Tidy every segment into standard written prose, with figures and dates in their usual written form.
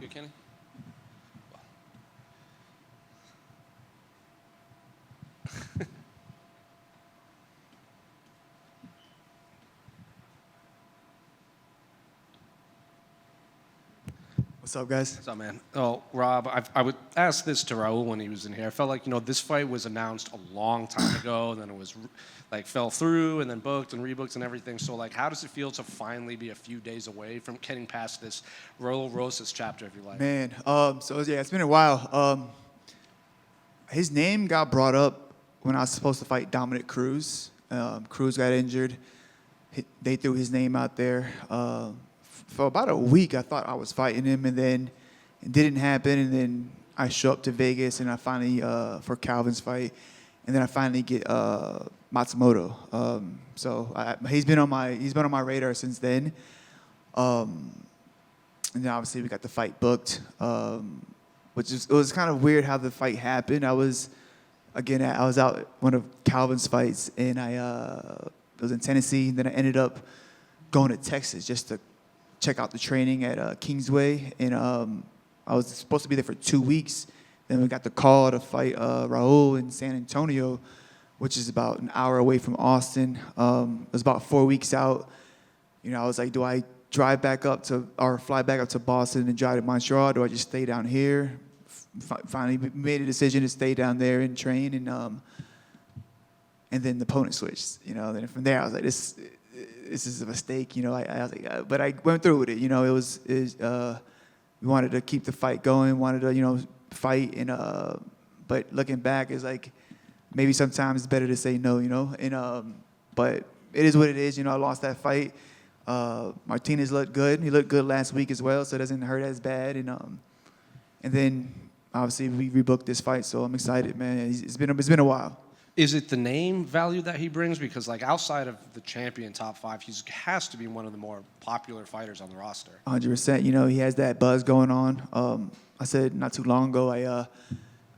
good, Kenny? What's up, guys? What's up, man? Oh, Rob, I would ask this to Raul when he was in here. I felt like, this fight was announced a long time ago, and then it was, fell through, and then booked and rebooked and everything. So, how does it feel to finally be a few days away from getting past this Raul Rosas chapter, if you like? Man, yeah, it's been a while. His name got brought up when I was supposed to fight Dominic Cruz. Cruz got injured. They threw his name out there. For about a week, I thought I was fighting him, and then it didn't happen. And then I show up to Vegas, and I finally for Calvin's fight, and then I finally get Matsumoto. He's been on my radar since then. And then obviously we got the fight booked, it was kind of weird how the fight happened. I was out at one of Calvin's fights, and it was in Tennessee. Then I ended up going to Texas just to check out the training at Kingsway, and I was supposed to be there for 2 weeks. Then we got the call to fight Raul in San Antonio, which is about an hour away from Austin. It was about 4 weeks out. I was like, do I drive back up to, or fly back up to Boston and drive to Montreal? Do I just stay down here? Finally made a decision to stay down there and train, and then the opponent switched. Then from there I was like, this is a mistake. I was like, but I went through with it. We wanted to keep the fight going, wanted to fight, and but looking back, it's like maybe sometimes it's better to say no. But it is what it is. I lost that fight. Martinez looked good. He looked good last week as well, so it doesn't hurt as bad. And then obviously we rebooked this fight, so I'm excited, man. It's been a while. Is it the name value that he brings? Because outside of the champion top 5, he has to be one of the more popular fighters on the roster. 100%. He has that buzz going on. I said not too long ago, I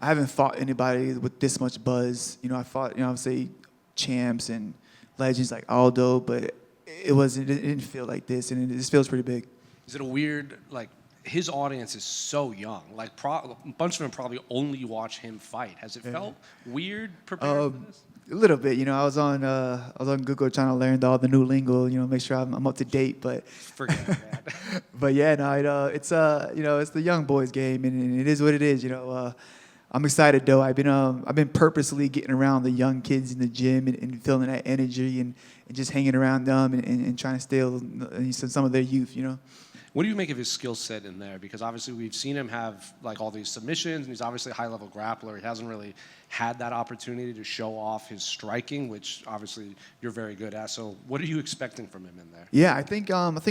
haven't fought anybody with this much buzz. I fought, obviously champs and legends like Aldo, but it didn't feel like this, and this feels pretty big. Is it a weird, his audience is so young. A bunch of them probably only watch him fight. Has it felt weird preparing for this? A little bit. I was on Google trying to learn all the new lingo. Make sure I'm up to date. But forget that. But yeah, no, it's it's the young boys game, and it is what it is. I'm excited though. I've been purposely getting around the young kids in the gym and feeling that energy and just hanging around them and trying to steal some of their youth. What do you make of his skill set in there? Because obviously we've seen him have all these submissions, and he's obviously a high-level grappler. He hasn't really had that opportunity to show off his striking, which obviously you're very good at. So what are you expecting from him in there? Yeah, I think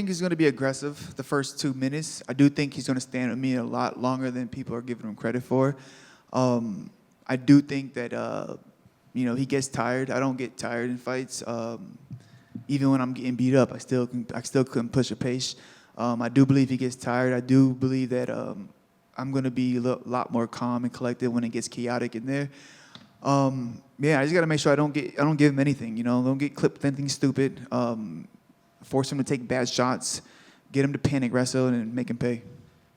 he's going to be aggressive the first 2 minutes. I do think he's going to stand with me a lot longer than people are giving him credit for. I do think that he gets tired. I don't get tired in fights. Even when I'm getting beat up, I still couldn't push a pace. I do believe he gets tired. I do believe that I'm going to be a lot more calm and collected when it gets chaotic in there. I just got to make sure I don't give him anything. Don't get clipped with anything stupid. Force him to take bad shots, get him to panic wrestle, and make him pay.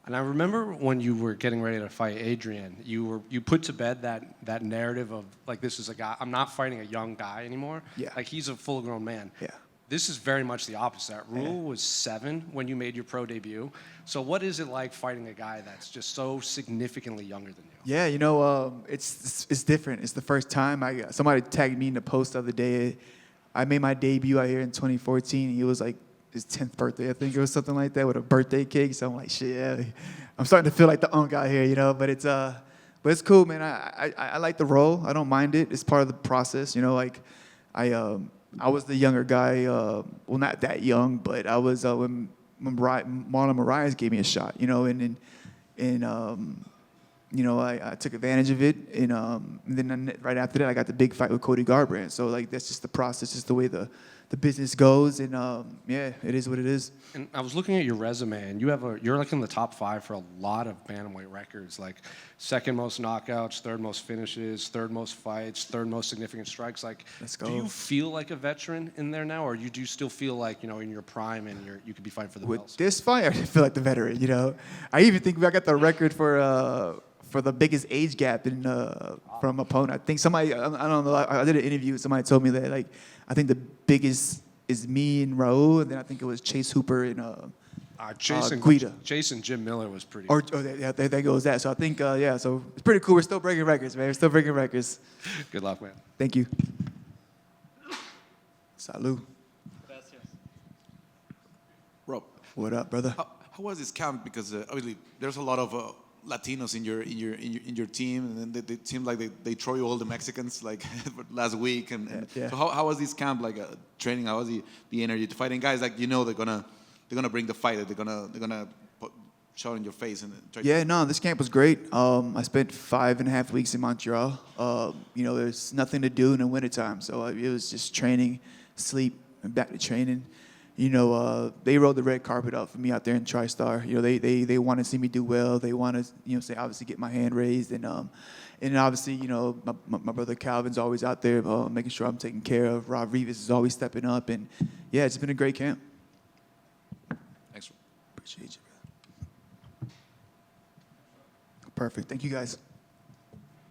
And I remember when you were getting ready to fight Adrian, you put to bed that narrative of this is a guy. I'm not fighting a young guy anymore. Yeah. He's a full-grown man. Yeah. This is very much the opposite. Raul was 7 when you made your pro debut. So what is it like fighting a guy that's just so significantly younger than you? Yeah, it's different. It's the first time. Somebody tagged me in the post the other day. I made my debut out here in 2014. He was his 10th birthday, I think it was something like that, with a birthday cake. So I'm like, shit, yeah. I'm starting to feel like the unk out here, But it's cool, man. I like the role. I don't mind it. It's part of the process, I was the younger guy, well, not that young, but I was when Marlon Moraes gave me a shot, I took advantage of it, and then right after that, I got the big fight with Cody Garbrandt. So that's just the process, just the way the the business goes, and yeah, it is what it is. And I was looking at your resume, and you're like in the top 5 for a lot of bantamweight records, like second most knockouts, third most finishes, third most fights, third most significant strikes. Like, Let's go. do you feel like a veteran in there now, or do you still feel like, in your prime and you could be fighting for the With belts? this fight, I feel like the veteran. I even think I got the record for the biggest age gap in from opponent. I think somebody, I don't know, I did an interview. Somebody told me that, like, I think the biggest is me and Raul, and then I think it was Chase Hooper and Guida. Chase and Jim Miller was pretty. Yeah, there goes that. So I think, yeah, so it's pretty cool. We're still breaking records, man. We're still breaking records. Good luck, man. Thank you. Salud. Rob, What up, brother? how was this camp? Because obviously there's a lot of Latinos in your team, and then they seem like they throw you all the Mexicans like last week. And Yeah. so how was this camp like training? How was the energy to fight? And guys, like they're gonna bring the fight. They're gonna show it in your face and try. Yeah, no, this camp was great. I spent 5.5 weeks in Montreal. There's nothing to do in the wintertime, so it was just training, sleep, and back to training. They rolled the red carpet out for me out there in TriStar. They want to see me do well. They want to, say obviously get my hand raised, and obviously, my brother Calvin's always out there making sure I'm taken care of. Rob Rivas is always stepping up, and yeah, it's been a great camp. Thanks. Appreciate you, brother. Perfect. Thank you, guys.